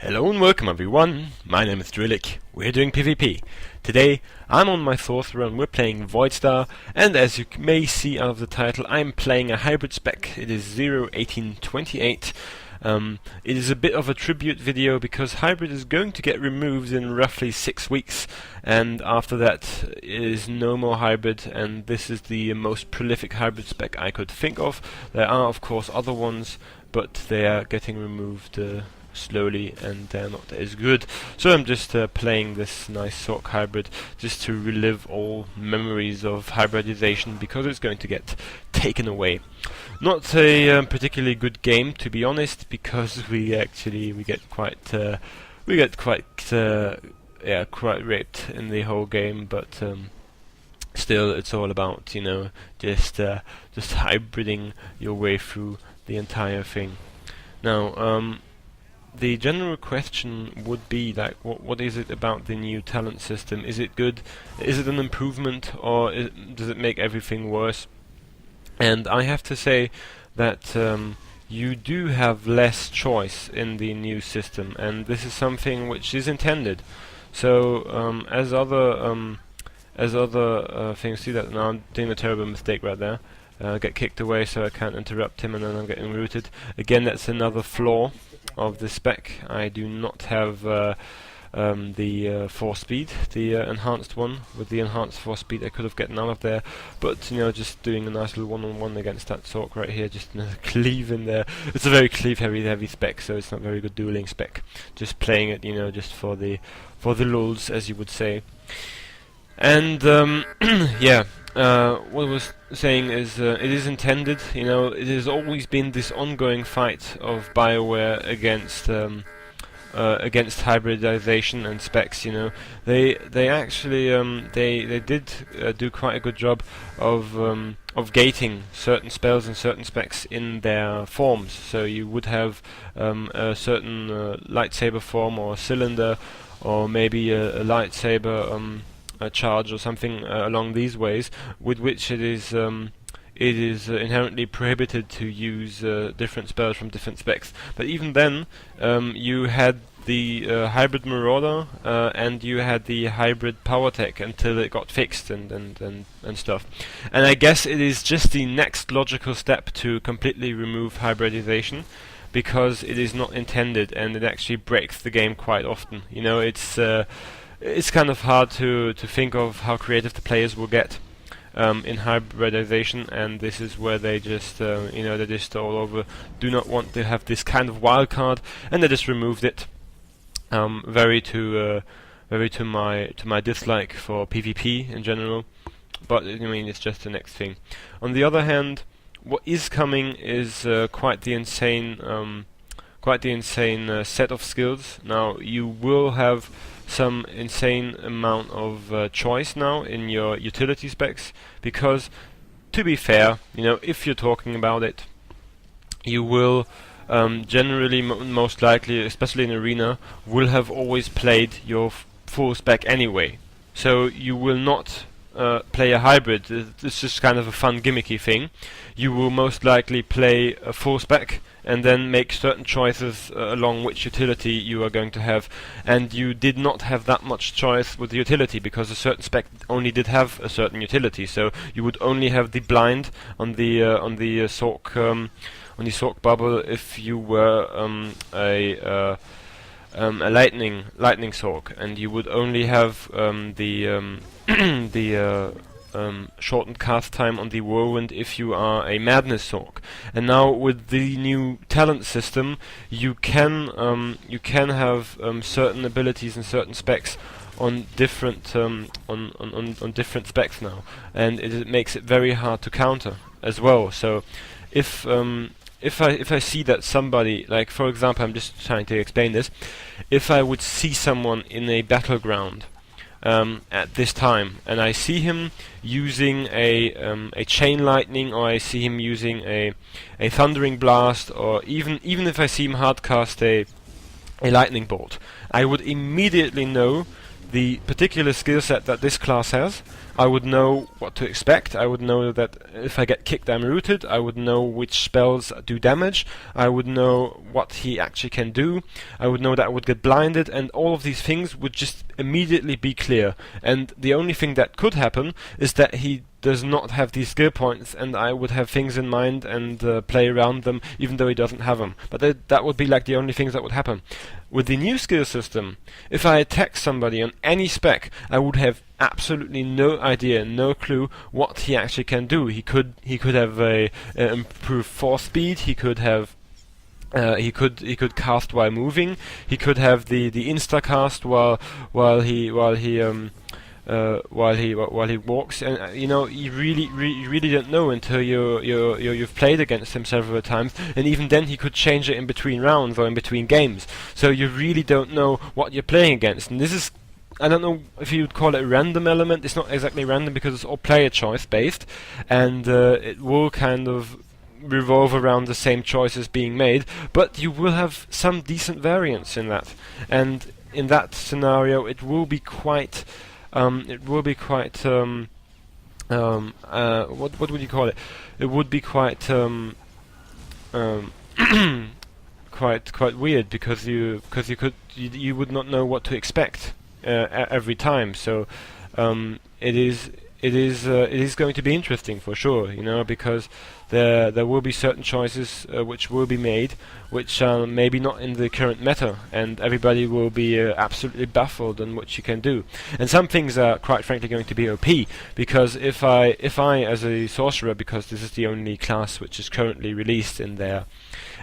Hello and welcome everyone, my name is Drewlik, we're doing PvP. Today I'm on my 4th run, we're playing Voidstar, and as you may see out of the title, I'm playing a hybrid spec. It is 0.18.28. It is a bit of a tribute video because hybrid is going to get removed in roughly 6 weeks, and after that it is no more hybrid, and this is the most prolific hybrid spec I could think of. There are of course other ones, but they are getting removed slowly and they're not as good, so I'm just playing this nice SWToR hybrid just to relive all memories of hybridization because it's going to get taken away. Not a particularly good game, to be honest, because we get quite raped in the whole game, but still it's all about, you know, just hybriding your way through the entire thing. Now the general question would be like, what is it about the new talent system? Is it good? Is it an improvement, or does it make everything worse? And I have to say that you do have less choice in the new system, and this is something which is intended. So as other things, see that now I'm doing a terrible mistake right there. Get kicked away so I can't interrupt him, and then I'm getting rooted. Again, that's another flaw of the spec. I do not have the 4 speed, the enhanced one. With the enhanced 4 speed I could have gotten out of there, but you know, just doing a nice little one-on-one against that SWToR right here, just cleave in there. It's a very cleave heavy spec, so it's not very good dueling spec. Just playing it, you know, just for the lulz, as you would say. And yeah, what I was saying is it is intended, you know, it has always been this ongoing fight of BioWare against hybridization and specs. You know, they actually they did do quite a good job of gating certain spells and certain specs in their forms. So you would have a certain lightsaber form or a cylinder, or maybe a lightsaber a charge or something along these ways, with which it is inherently prohibited to use different spells from different specs. But even then, you had the hybrid marauder and you had the hybrid power tech until it got fixed and stuff. And I guess it is just the next logical step to completely remove hybridization, because it is not intended and it actually breaks the game quite often. You know, it's kind of hard to think of how creative the players will get in hybridization, and this is where they just you know, they just all over do not want to have this kind of wild card, and they just removed it. Very to my dislike for PvP in general, but I mean, it's just the next thing. On the other hand, what is coming is quite the insane set of skills. Now you will have some insane amount of choice now in your utility specs, because to be fair, you know, if you're talking about it, you will generally most likely, especially in arena, will have always played your full spec anyway, so you will not play a hybrid. It's just kind of a fun gimmicky thing. You will most likely play a full spec and then make certain choices along which utility you are going to have, and you did not have that much choice with the utility because a certain spec only did have a certain utility. So you would only have the blind on the SWToR bubble if you were a lightning SWToR, and you would only have the shortened cast time on the whirlwind if you are a madness SWToR. And now with the new talent system, you can have certain abilities and certain specs on different on different specs now, and it makes it very hard to counter as well. So if I see that somebody, like for example, I'm just trying to explain this, if I would see someone in a battleground at this time, and I see him using a chain lightning, or I see him using a thundering blast, or even if I see him hardcast a lightning bolt, I would immediately know the particular skill set that this class has. I would know what to expect. I would know that if I get kicked, I'm rooted. I would know which spells do damage. I would know what he actually can do. I would know that I would get blinded, and all of these things would just immediately be clear. And the only thing that could happen is that he does not have these skill points, and I would have things in mind and play around them, even though he doesn't have them. But that would be like the only things that would happen. With the new skill system, if I attack somebody on any spec, I would have absolutely no idea, no clue what he actually can do. He could have a improved force speed. He could have. He could cast while moving. He could have the insta cast while he walks, and you really don't know until you've played against him several times, and even then he could change it in between rounds or in between games. So you really don't know what you're playing against, and this is, I don't know if you would call it a random element. It's not exactly random because it's all player choice based, and it will kind of revolve around the same choices being made, but you will have some decent variance in that, and in that scenario it will be quite what would you call it? It would be quite quite weird because you would not know what to expect every time. So it is going to be interesting for sure, because there will be certain choices which will be made, which are maybe not in the current meta, and everybody will be absolutely baffled on what you can do. And some things are quite frankly going to be OP, because if I as a sorcerer, because this is the only class which is currently released in their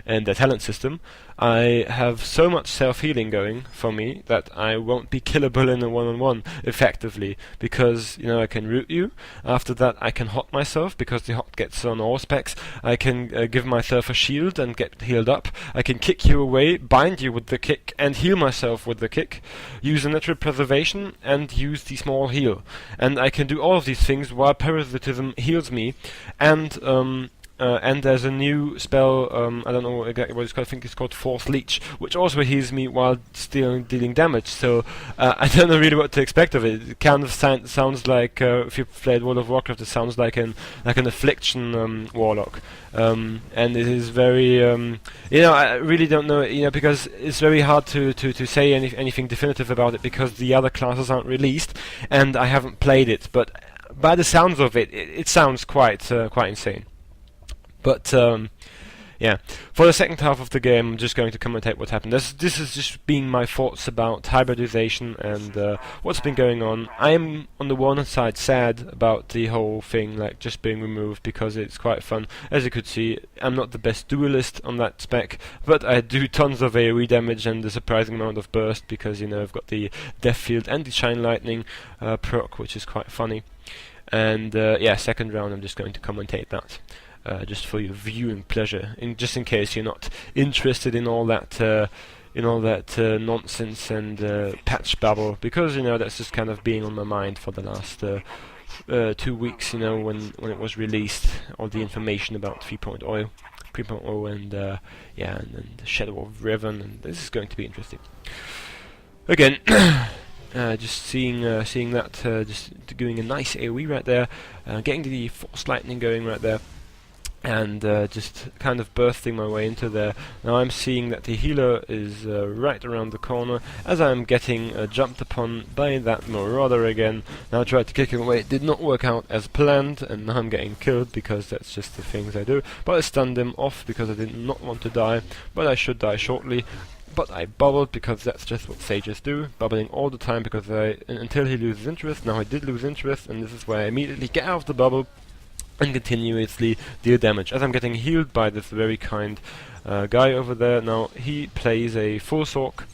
talent system, I have so much self-healing going for me that I won't be killable in a one-on-one effectively, because I can root you. After that I can hot myself, because the hot gets on all specs. I can give myself a shield and get healed up. I can kick you away, bind you with the kick, and heal myself with the kick, use a natural preservation, and use the small heal. And I can do all of these things while parasitism heals me, and there's a new spell, I don't know exactly what it's called, I think it's called Force Leech, which also heals me while still dealing damage. So I don't know really what to expect of it. It kind of sounds like, if you've played World of Warcraft, it sounds like an Affliction Warlock. And it is very, I really don't know, because it's very hard to say anything definitive about it, because the other classes aren't released, and I haven't played it. But by the sounds of it, it sounds quite insane. But yeah, for the second half of the game, I'm just going to commentate what happened. This is just being my thoughts about hybridization and what's been going on. I'm on the one side sad about the whole thing, like just being removed, because it's quite fun. As you could see, I'm not the best duelist on that spec, but I do tons of AoE damage and a surprising amount of burst, because I've got the Death Field and the Shine Lightning proc, which is quite funny. And yeah, second round, I'm just going to commentate that. Just for your viewing pleasure, just in case you're not interested in all that nonsense and patch babble, because that's just kind of being on my mind for the last 2 weeks. When it was released, all the information about 3.0 and and the Shadow of Revan, and this is going to be interesting. Again. Just seeing that, just doing a nice AoE right there, getting the Force Lightning going right there, and just kind of bursting my way into there. Now I'm seeing that the healer is right around the corner, as I'm getting jumped upon by that Marauder again. Now I tried to kick him away, it did not work out as planned, and now I'm getting killed, because that's just the things I do. But I stunned him off because I did not want to die, but I should die shortly. But I bubbled, because that's just what sages do, bubbling all the time, because until he loses interest. Now I did lose interest, and this is where I immediately get out of the bubble and continuously deal damage, as I'm getting healed by this very kind guy over there. Now he plays a full sork,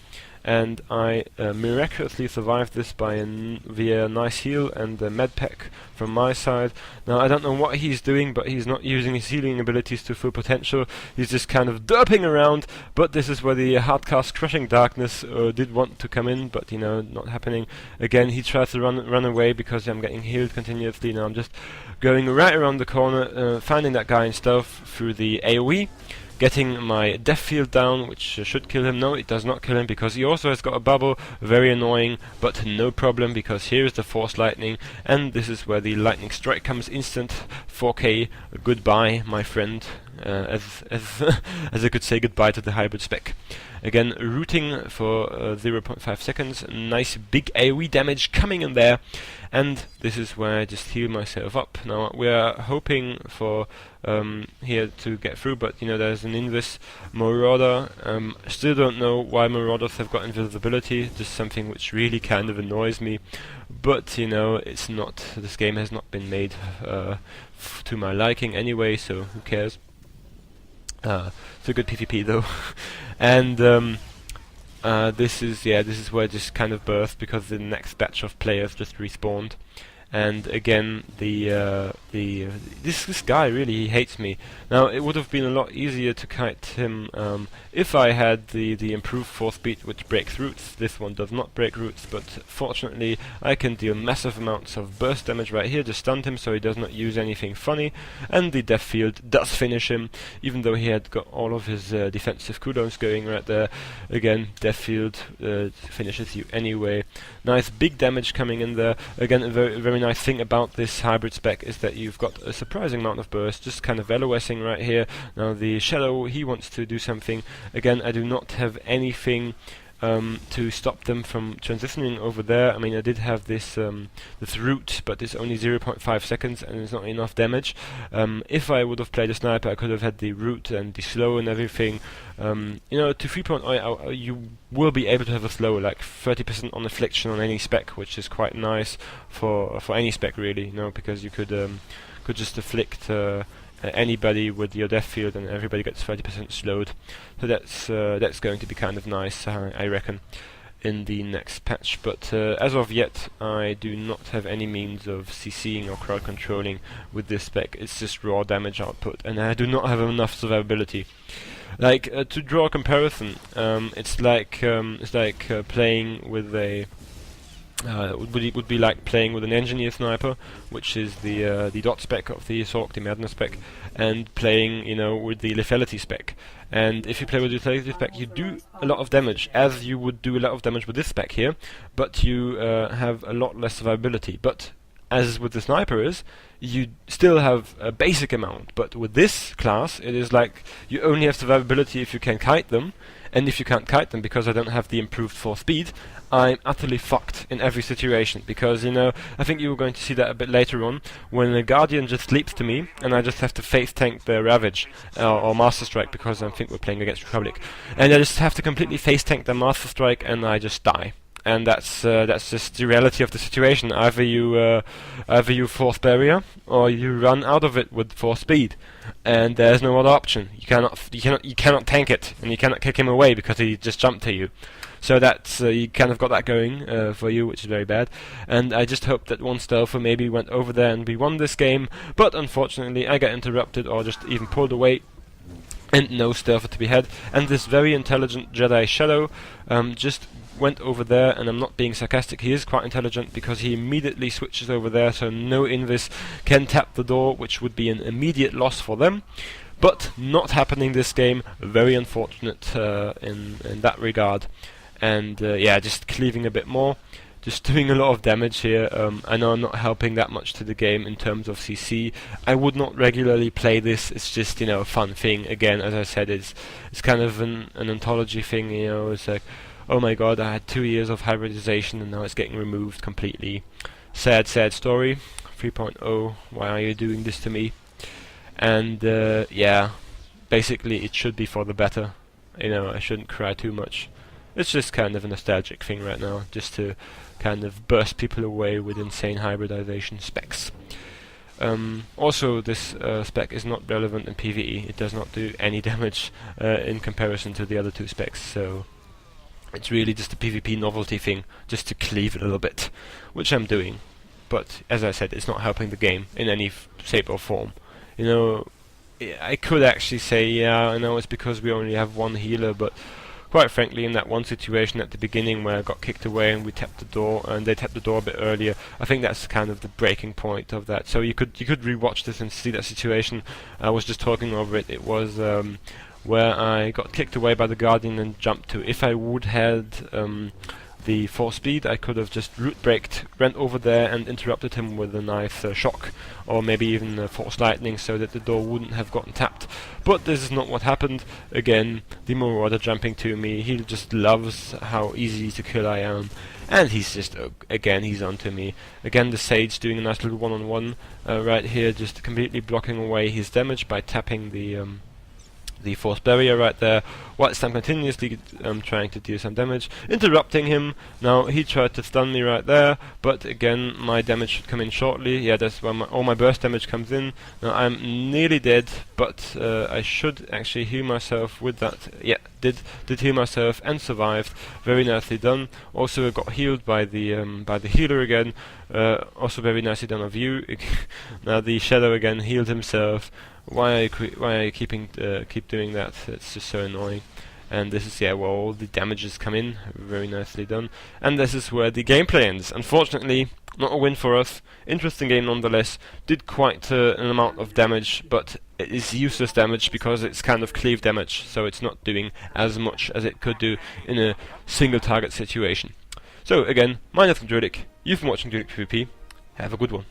and I miraculously survived this via a nice heal and a med pack from my side. Now I don't know what he's doing, but he's not using his healing abilities to full potential. He's just kind of derping around, but this is where the hardcast Crushing Darkness did want to come in, but not happening. Again, he tries to run away, because I'm getting healed continuously. Now I'm just going right around the corner, finding that guy in stealth through the AoE, getting my death field down, which should kill him. No, it does not kill him, because he also has got a bubble, very annoying, but no problem, because here is the force lightning, and this is where the lightning strike comes instant. 4k, goodbye my friend, as I could say goodbye to the hybrid spec. Again, rooting for 0.5 seconds, nice big AoE damage coming in there, and this is where I just heal myself up. Now we are hoping for here to get through, but you know, there's an invis Marauder. Still don't know why Marauders have got invisibility, just something which really kind of annoys me, but you know, it's not, this game has not been made to my liking anyway, so who cares. It's a good PvP though. And this is where it just kind of burst, because the next batch of players just respawned. And again, this guy really, he hates me. Now it would have been a lot easier to kite him if I had the improved force speed, which breaks roots. This one does not break roots, but fortunately I can deal massive amounts of burst damage right here, just stunned him so he does not use anything funny, and the death field does finish him, even though he had got all of his defensive cooldowns going right there. Again, death field finishes you anyway. Nice big damage coming in there. Again, a very nice thing about this hybrid spec is that you've got a surprising amount of burst, just kind of LOSing right here. Now the Shadow, he wants to do something. Again, I do not have anything to stop them from transitioning over there. I mean, I did have this this root, but it's only 0.5 seconds and it's not enough damage. If I would have played a sniper, I could have had the root and the slow and everything. You know, to 3.0 you will be able to have a slow, like 30% on affliction on any spec, which is quite nice for any spec really, you know, because you could just afflict anybody with your death field and everybody gets 30% slowed. So that's going to be kind of nice, I reckon, in the next patch. But as of yet, I do not have any means of CCing or crowd controlling with this spec. It's just raw damage output, and I do not have enough survivability. Like, to draw a comparison, it's like playing with a would be like playing with an engineer sniper, which is the dot spec of the Sork, the Madness spec, and playing, you know, with the lethality spec. And if you play with the lethality spec, you do a lot of damage, as you would do a lot of damage with this spec here, but you have a lot less survivability. But as with the sniper you still have a basic amount, but with this class it is like you only have survivability if you can kite them, and if you can't kite them, because I don't have the improved force speed, I'm utterly fucked in every situation. Because, you know, I think you were going to see that a bit later on, when a Guardian just leaps to me and I just have to face tank the Ravage or Master Strike, because I think we're playing against Republic, and I just have to completely face tank the Master Strike and I just die. And that's just the reality of the situation. Either you force barrier, or you run out of it with force speed, and there's no other option. You cannot tank it, and you cannot kick him away because he just jumped to you. So that's you kind of got that going for you, which is very bad. And I just hope that one stealther maybe went over there and we won this game. But unfortunately, I got interrupted or just even pulled away, and no stealther to be had. And this very intelligent Jedi Shadow just went over there, and I'm not being sarcastic, he is quite intelligent, because he immediately switches over there, so no invis can tap the door, which would be an immediate loss for them. But not happening this game, very unfortunate in that regard. And yeah, just cleaving a bit more, just doing a lot of damage here. I know I'm not helping that much to the game in terms of CC. I would not regularly play this, it's just, you know, a fun thing. Again, as I said, it's kind of an anthology thing, you know, it's like, oh my god, I had 2 years of hybridization and now it's getting removed completely. Sad, sad story. 3.0, why are you doing this to me? And yeah, basically it should be for the better. You know, I shouldn't cry too much. It's just kind of a nostalgic thing right now, just to kind of burst people away with insane hybridization specs. Also, this spec is not relevant in PvE. It does not do any damage in comparison to the other two specs, so it's really just a PvP novelty thing, just to cleave a little bit, which I'm doing. But as I said, it's not helping the game in any shape or form. You know, I could actually say, yeah, I know it's because we only have one healer, but quite frankly, in that one situation at the beginning where I got kicked away and we tapped the door, and they tapped the door a bit earlier, I think that's kind of the breaking point of that. So you could rewatch this and see that situation. I was just talking over it. It was where I got kicked away by the Guardian and jumped to. If I would had the 4 speed, I could have just root braked, went over there and interrupted him with a nice shock, or maybe even force lightning, so that the door wouldn't have gotten tapped. But this is not what happened. Again, the Marauder jumping to me, he just loves how easy to kill I am, and he's just, again, he's onto me. Again, the Sage doing a nice little one-on-one right here, just completely blocking away his damage by tapping the force barrier right there, whilst I'm continuously trying to deal some damage, interrupting him. Now he tried to stun me right there, but again my damage should come in shortly. Yeah, that's where all my burst damage comes in. Now I'm nearly dead, but I should actually heal myself with that. Yeah, did heal myself and survived. Very nicely done. Also got healed by the healer again. Also very nicely done of you. Now the Shadow again healed himself. Why are you keep doing that? It's just so annoying. And this is, yeah, where all the damages come in. Very nicely done. And this is where the gameplay ends. Unfortunately, not a win for us. Interesting game nonetheless. Did quite an amount of damage, but it is useless damage because it's kind of cleave damage, so it's not doing as much as it could do in a single target situation. So again, my name is Drewlik. You've been watching Drewlik PvP. Have a good one.